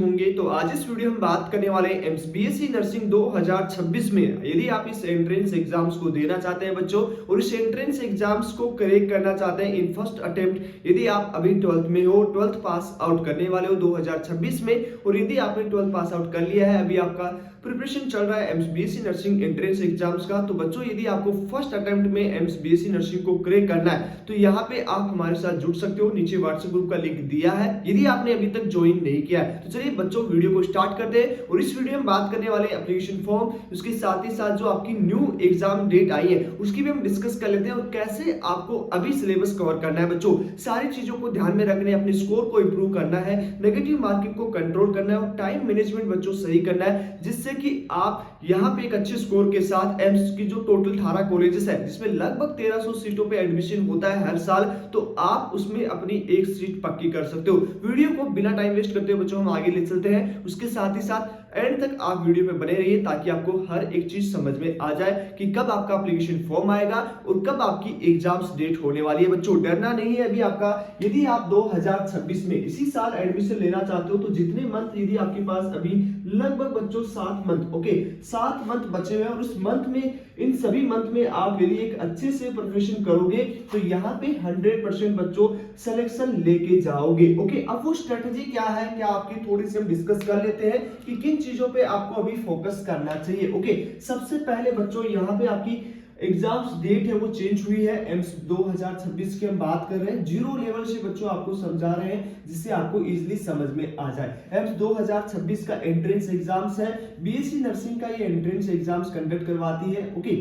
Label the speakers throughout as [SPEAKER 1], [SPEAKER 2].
[SPEAKER 1] होंगे। तो आज इस वीडियो में हम बात करने वाले हैं बीएससी नर्सिंग 2026 में यदि आप इस एंट्रेंस एग्जाम्स को देना चाहते हैं बच्चों, और इस एंट्रेंस एग्जाम्स को क्रैक करना चाहते हैं इन फर्स्ट अटेम्प्ट, यदि आप अभी 12th में हो, 12th पास आउट करने वाले हो 2026 में, और यदि आपने 12th पास आउट कर लिया है, अभी आपका प्रिपरेशन चल रहा है बीएससी नर्सिंग एंट्रेंस एग्जाम्स का, तो बच्चों यदि आपको फर्स्ट अटेम्प्ट में बीएससी नर्सिंग को क्रैक करना है तो यहाँ पे आप हमारे साथ जुड़ सकते हो। नीचे व्हाट्सएप ग्रुप का लिंक दिया है यदि आपने अभी तक ज्वाइन नहीं किया है। तो चलिए बच्चों वीडियो को स्टार्ट करते हैं, और इस वीडियो में बात करने वाले एप्लीकेशन फॉर्म, उसके साथ ही साथ जो आपकी न्यू एग्जाम डेट आई है उसकी भी हम डिस्कस कर लेते हैं, और कैसे आपको अभी सिलेबस कवर करना है बच्चों। सारी चीजों को ध्यान में रखने, अपने स्कोर को इंप्रूव करना है, नेगेटिव मार्किंग को कंट्रोल करना है, और टाइम मैनेजमेंट बच्चों सही करना है, जिससे कि आप यहाँ पे एक अच्छे स्कोर के साथ एम्स की जो टोटल 18 कॉलेजेस है जिसमें लगभग 1300 सीटों पे एडमिशन होता है हर साल, तो आप उसमें अपनी एक सीट पक्की कर सकते हो। वीडियो को बिना टाइम वेस्ट करते हुए बच्चों हम आगे ले चलते हैं। उसके साथ ही साथ एंड तक आप वीडियो पे बने रहिए ताकि आपको हर एक चीज समझ में आ जाए कि कब आपका एप्लीकेशन फॉर्म आएगा और कब आपकी एग्जाम्स डेट होने वाली है। बच्चों डरना नहीं है अभी आपका। यदि आप 2026 में इसी साल एडमिशन लेना चाहते हो तो जितने मंथ यदि आपके पास अभी लगभग बच्चों 7 मंथ, ओके 7 मंथ बचे हुए हैं, और उस मंथ में, इन सभी मंथ में आप यदि एक अच्छे से प्रिपरेशन करोगे तो यहाँ पे 100% बच्चों सिलेक्शन लेके जाओगे। ओके, अब वो स्ट्रेटजी क्या है, क्या आपकी थोड़ी सी हम डिस्कस कर लेते हैं कि किन चीजों पे आपको अभी फोकस करना चाहिए। ओके, सबसे पहले बच्चों यहाँ पे आपकी एग्जाम्स डेट है वो चेंज हुई है। एम्स 2026 की हम बात कर रहे हैं, जीरो लेवल से बच्चों आपको समझा रहे हैं जिससे आपको इजीली समझ में आ जाए। एम्स 2026 का एंट्रेंस एग्जाम्स है, बीएससी नर्सिंग का ये एंट्रेंस एग्जाम्स कंडक्ट करवाती है। ओके,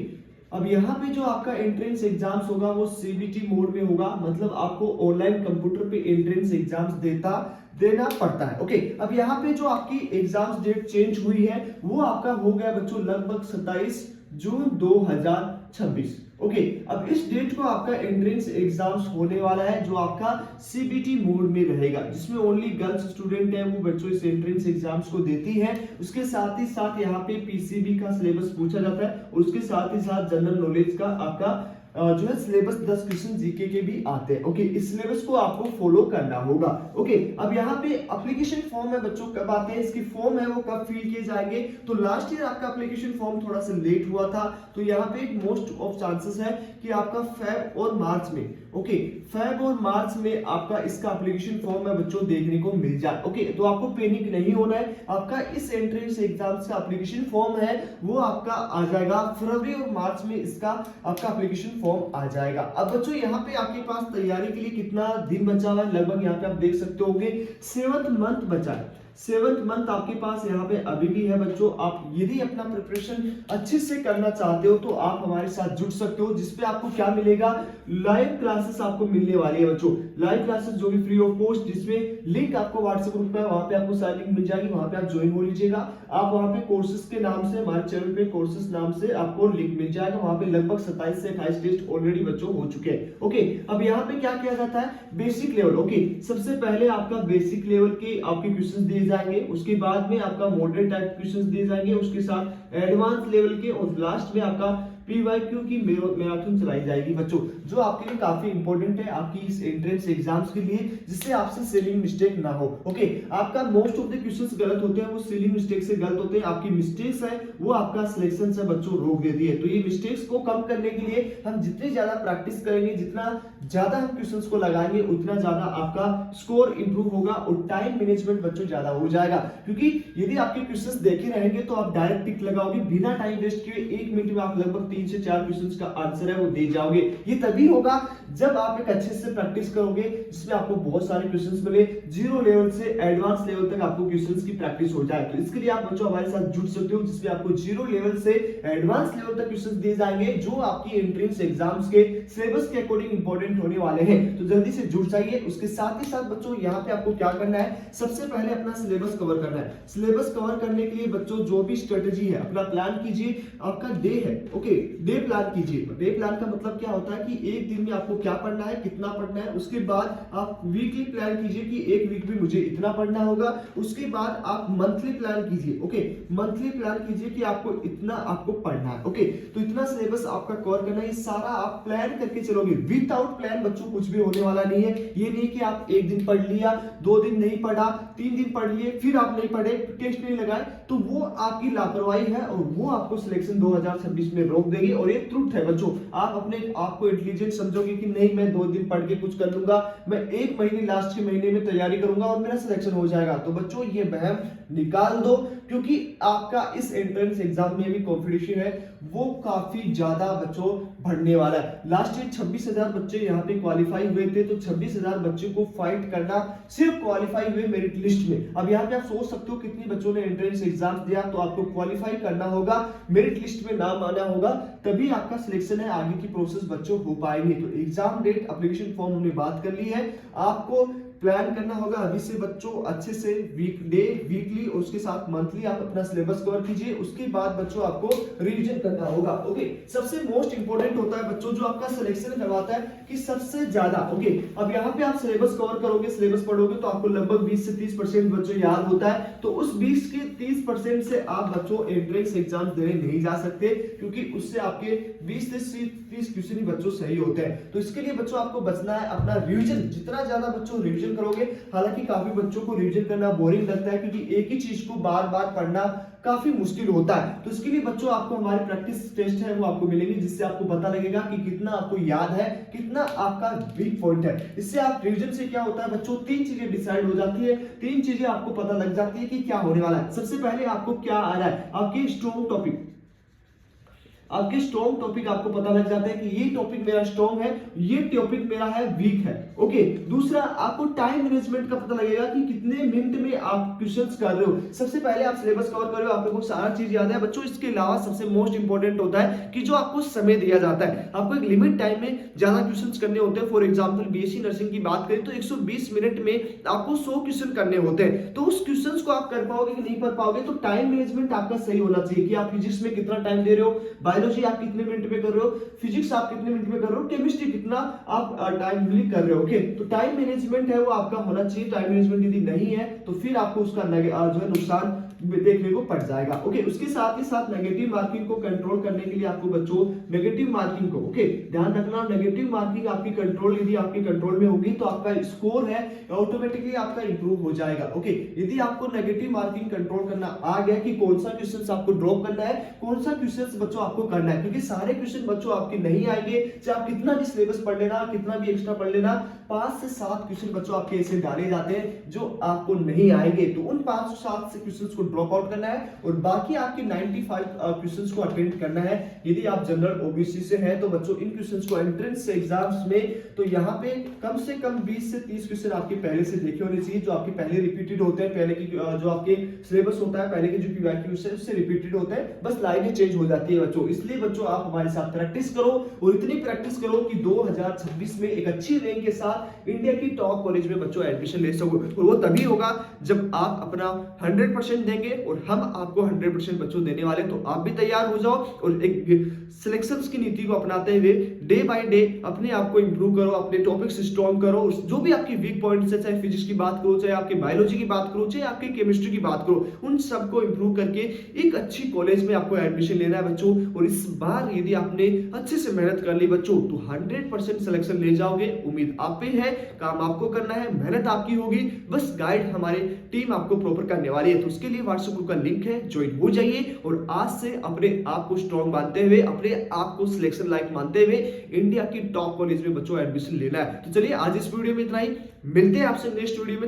[SPEAKER 1] अब यहाँ पे जो आपका एंट्रेंस एग्जाम्स होगा वो सीबीटी मोड में होगा, मतलब आपको ऑनलाइन कंप्यूटर पे एंट्रेंस एग्जाम्स देना पड़ता है। ओके, अब यहाँ पे जो आपकी एग्जाम्स डेट चेंज हुई है वो आपका हो गया बच्चों लगभग 27 जून 2026। ओके, अब इस डेट को आपका एंट्रेंस एग्जाम्स होने वाला है जो आपका सीबीटी मोड में रहेगा, जिसमें ओनली गर्ल्स स्टूडेंट है वो बच्चों इस एंट्रेंस एग्जाम्स को देती है। उसके साथ ही साथ यहाँ पे पीसीबी का सिलेबस पूछा जाता है, और उसके साथ ही साथ जनरल नॉलेज का आपका जो है सिलेबस 10 क्वेश्चन जीके के भी आते हैं। ओके, इस सिलेबस को आपको फॉलो करना होगा। ओके, अब यहाँ पे एप्लीकेशन फॉर्म है बच्चों कब आते हैं, इसकी फॉर्म है वो कब फिल किए जाएंगे। तो लास्ट ईयर आपका एप्लीकेशन फॉर्म थोड़ा सा लेट हुआ था, तो यहाँ पे एक मोस्ट ऑफ चांसेस है कि आपका फेब और मार्च में, ओके फेब और मार्च में आपका इसका एप्लीकेशन फॉर्म है बच्चों देखने को मिल जाए। ओके, तो आपको पैनिक नहीं होना है, आपका इस एंट्रेंस एग्जाम्स का एप्लीकेशन फॉर्म है वो आपका आ जाएगा फरवरी और मार्च में, इसका आपका एप्लीकेशन फॉर्म आ जाएगा। अब बच्चों यहाँ पे आपके पास तैयारी के लिए कितना दिन बचा हुआ है, लगभग यहाँ पे आप देख सकते होंगे 7th मंथ बचा है। 7th मंथ आपके पास यहाँ पे अभी भी है बच्चों। आप यदि अपना प्रिपरेशन अच्छे से करना चाहते हो तो आप हमारे साथ जुड़ सकते हो, जिसपे आपको क्या मिलेगा, लाइव क्लासेस आपको मिलने वाली है बच्चों। लाइव क्लासेस जो भी फ्री ऑफ कॉस्ट, जिसमें लिंक आपको व्हाट्सएप ग्रुप पे, वहां पे आपको सारी लिंक मिल जाएगी, वहां पे आप ज्वाइन हो लीजिएगा। आप वहां पे कोर्सेज के नाम से, हमारे चैनल पे कोर्सेज नाम से आपको लिंक मिल जाएगा। वहां पे लगभग 27 से 28 टेस्ट ऑलरेडी बच्चों हो चुके हैं। ओके, अब यहाँ पे क्या किया जाता है, बेसिक लेवल। ओके, सबसे पहले आपका बेसिक लेवल के आपके क्वेश्चन दिए जाएंगे, उसके बाद में आपका मॉडरेट टाइप क्वेश्चंस दिए जाएंगे, उसके साथ एडवांस लेवल के, और लास्ट में आपका पीवाईक्यू की मैराथन चलाई जाएगी बच्चों, जो आपके लिए काफी इंपॉर्टेंट है आपकी इस एंट्रेंस एग्जाम्स के लिए, जिससे आपसे स्पेलिंग मिस्टेक ना हो। ओके, आपका मोस्ट ऑफ द क्वेश्चंस गलत होते हैं, वो स्पेलिंग मिस्टेक से गलत होते हैं, आपकी मिस्टेक्स है वो आपका सिलेक्शन से बच्चों रोक देती है। तो ये मिस्टेक्स को कम करने के लिए हम जितनी ज्यादा प्रैक्टिस करेंगे, जितना ज्यादा हम क्वेश्चंस को लगाएंगे, उतना ज्यादा आपका स्कोर इंप्रूव होगा और टाइम मैनेजमेंट बच्चों ज्यादा हो जाएगा। क्योंकि यदि आपके क्वेश्चंस देखे रहेंगे तो आप डायरेक्ट टिक लगाओगे बिना टाइम वेस्ट किए, 1 मिनट में आप लगभग 3 से 4 क्वेश्चंस का आंसर है वो दे जाओगे। ये तभी होगा जब आप एक अच्छे से प्रैक्टिस करोगे, जिसमें आपको बहुत सारे क्वेश्चंस मिले, जीरो लेवल से एडवांस लेवल तक आपको क्वेश्चंस की प्रैक्टिस हो जाए। तो इसके लिए आप बच्चों हमारे साथ जुड़ सकते हो, जिसमें आपको जीरो लेवल से एडवांस लेवल तक क्वेश्चंस दिए जाएंगे, जो आपकी एंट्रेंस एग्जाम्स के सिलेबस के अकॉर्डिंग इंपॉर्टेंट होने वाले हैं। तो जल्दी से जुड़ जाइए। उसके साथ ही साथ बच्चों यहाँ पे आपको क्या करना है, सबसे पहले अपना सिलेबस कवर करना है। सिलेबस कवर करने के लिए बच्चों जो भी स्ट्रेटेजी है अपना प्लान कीजिए। आपका डे है, ओके डे प्लान कीजिए। डे प्लान का मतलब क्या होता है कि एक दिन में आपको क्या पढ़ना है, कितना पढ़ना है। उसके बाद आप वीकली प्लान कीजिए कि एक वीक में मुझे इतना पढ़ना होगा। उसके बाद आप मंथली प्लान कीजिए, ओके, मंथली प्लान कीजिए कि आपको इतना आपको पढ़ना है, ओके। तो इतना सिलेबस आपका कवर करना है, ये सारा आप प्लान करके चलोगे। विदाउट प्लान बच्चों कुछ भी होने वाला नहीं है। ये नहीं कि आप एक दिन पढ़ लिया, 2 दिन नहीं पढ़ा, 3 दिन पढ़ लिए, फिर आप नहीं पढ़े, टेस्ट नहीं लगाए, तो वो आपकी लापरवाही है और वो आपको सिलेक्शन 2026 में रोक देगी। और ये ट्रुथ है बच्चों, आप अपने आप को इंटेलिजेंट समझोगे कि नहीं मैं 2 दिन पढ़ के कुछ कर लूंगा, मैं 1 महीने लास्ट 6 महीने में तैयारी करूंगा और मेरा सिलेक्शन हो जाएगा। तो बच्चों ये वहम निकाल दो, क्योंकि आपका इस एंट्रेंस एग्जाम में भी कंपटीशन है वो काफी ज्यादा बच्चों बढ़ने वाला है। लास्ट ईयर 26,000 बच्चे यहाँ पे क्वालिफाई हुए थे, तो 26,000 बच्चे को फाइट करना सिर्फ क्वालिफाई हुए मेरिट लिस्ट में। अब यहाँ पे आप सोच सकते हो कितने बच्चों ने एंट्रेंस एग्जाम दिया, तो आपको क्वालिफाई करना होगा, मेरिट लिस्ट में नाम आना होगा, तभी आपका सिलेक्शन है, आगे की प्रोसेस बच्चों हो पाएंगे। तो एग्जाम डेट, एप्लीकेशन फॉर्म हमने बात कर ली है, आपको प्लान करना होगा अभी से बच्चों अच्छे से, वीकली और उसके साथ मंथली आप अपना सिलेबस कवर कीजिए। उसके बाद बच्चों आपको रिवीजन करना होगा, ओके। सबसे मोस्ट इंपोर्टेंट होता है बच्चों जो आपका सिलेक्शन करवाता है कि सबसे ज्यादा, ओके। अब यहाँ पे आप सिलेबस कवर करोगे, सिलेबस पढ़ोगे तो आपको लगभग 20 से 30% बच्चों याद होता है। तो उस 20 के 30% से आप बच्चों एंट्रेंस एग्जाम देने नहीं जा सकते, क्योंकि उससे आपके 20 से 30 क्वेश्चन ही बच्चों सही होते हैं। तो इसके लिए बच्चों आपको बचना है अपना रिवीजन, जितना ज्यादा बच्चों रिवीजन करोगे। हालांकि काफी बच्चों को रिवीजन करना बोरिंग लगता है, क्योंकि एक ही चीज को बार बार पढ़ना काफी मुश्किल होता है। तो इसके लिए बच्चों आपको हमारे प्रैक्टिस टेस्ट है वो आपको मिलेंगे, जिससे आपको पता लगेगा कि कितना आपको याद है, कितना आपका वीक पॉइंट है। इससे आप रिवीजन से क्या होता है बच्चों, 3 चीजें डिसाइड हो जाती है, 3 चीजें आपको पता लग जाती है कि क्या होने वाला है। सबसे पहले आपको क्या आ रहा है, आपके स्ट्रॉन्ग टॉपिक, आपके स्ट्रॉन्ग टॉपिक आपको पता लग जाता है कि ये टॉपिक मेरा स्ट्रॉन्ग है, ये टॉपिक मेरा है वीक है, ओके। दूसरा आपको टाइम मैनेजमेंट का पता लगेगा कि कितने मिनट में आप क्वेश्चंस कर रहे हो। सबसे पहले आप सिलेबस कवर कर रहे हो, आपको सारा चीज याद है बच्चों। इसके अलावा सबसे मोस्ट इंपोर्टेंट होता है कि जो आपको समय दिया जाता है, आपको एक लिमिट टाइम में ज्यादा क्वेश्चंस करने होते हैं। फॉर एग्जांपल बीएससी नर्सिंग की बात करें तो 120 मिनट में आपको 100 क्वेश्चन करने होते हैं। तो उस क्वेश्चंस को आप कर पाओगे कि नहीं कर पाओगे, तो टाइम मैनेजमेंट आपका सही होना चाहिए कि आप फिजिक्स में कितना टाइम दे रहे हो, बायोलॉजी आप कितने मिनट में कर रहे हो, फिजिक्स आप कितने मिनट में कर रहे हो, केमिस्ट्री कितना आप टाइमली कर रहे हो, ओके। तो टाइम मैनेजमेंट है वो आपका होना चाहिए। टाइम मैनेजमेंट यदि नहीं है तो फिर आपको उसका जो है नुकसान देखने को पड़ जाएगा, ओके। उसके साथ ही साथ नेगेटिव मार्किंग को कंट्रोल करने के लिए आपको बच्चों नेगेटिव मार्किंग को, ओके, ध्यान रखना। नेगेटिव मार्किंग आपकी कंट्रोल, यदि आपके कंट्रोल में होगी तो आपका स्कोर है ऑटोमेटिकली आपका इंप्रूव हो जाएगा, ओके। यदि आपको नेगेटिव मार्किंग कंट्रोल करना आ गया कि कौन सा क्वेश्चन आपको ड्रॉप करना है, कौन सा क्वेश्चन बच्चों आपको करना है, क्योंकि सारे क्वेश्चन बच्चों आपके नहीं आएंगे, चाहे आप कितना भी सिलेबस पढ़ लेना, कितना भी एक्स्ट्रा पढ़ लेना, 5 से 7 क्वेश्चन बच्चों आपके ऐसे डाले जाते हैं जो आपको नहीं आएंगे। तो उन 5 से 7 से क्वेश्चंस को ड्रॉप आउट करना है और बाकी आपके 95 क्वेश्चंस को अटेंड करना है। यदि आप जनरल ओबीसी से हैं तो बच्चों इन क्वेश्चंस को एंट्रेंस एग्जाम्स में, तो यहाँ पे कम से कम 20 से 30 क्वेश्चन आपके पहले से देखे होने चाहिए, जो आपके पहले रिपीटेड होते हैं, पहले की जो आपके सिलेबस होता है, पहले के जो पीवाईक्यूज है उससे रिपीटेड होते हैं, बस लाइनें चेंज हो जाती है बच्चों। इसलिए बच्चों आप हमारे साथ प्रैक्टिस करो और इतनी प्रैक्टिस करो कि 2026 में एक अच्छी रैंक के साथ इंडिया की टॉप कॉलेज में बच्चों एडमिशन ले सको। और वो तभी होगा जब आप अपना 100% देंगे और हम आपको 100% बच्चों देने वाले। तो आप भी तैयार हो जाओ और एक सिलेक्शंस की नीति को अपनाते हुए डे बाय डे अपने आप को इंप्रूव करो, अपने टॉपिक्स स्ट्रॉन्ग करो। जो भी आपकी वीक पॉइंट्स है, चाहे फिजिक्स की बात करो, चाहे आपके बायोलॉजी की बात करो, चाहे आपकी केमिस्ट्री की बात करो, उन सबको इंप्रूव करके एक अच्छी कॉलेज में आपको एडमिशन लेना है बच्चों। और इस बार यदि आपने अच्छे से मेहनत कर ली बच्चों तो 100% सिलेक्शन ले जाओगे। उम्मीद आप पे है, काम आपको करना है, मेहनत आपकी होगी, बस गाइड हमारी टीम आपको प्रॉपर करने वाली है। तो उसके लिए व्हाट्सएप ग्रुप का लिंक है, ज्वाइन हो जाइए और आज से अपने आप को स्ट्रॉन्ग मानते हुए, अपने आप को सिलेक्शन लायक मानते हुए इंडिया की टॉप कॉलेज में बच्चों एडमिशन लेना है। तो चलिए आज इस वीडियो में इतना ही, मिलते हैं आपसे नेक्स्ट वीडियो में।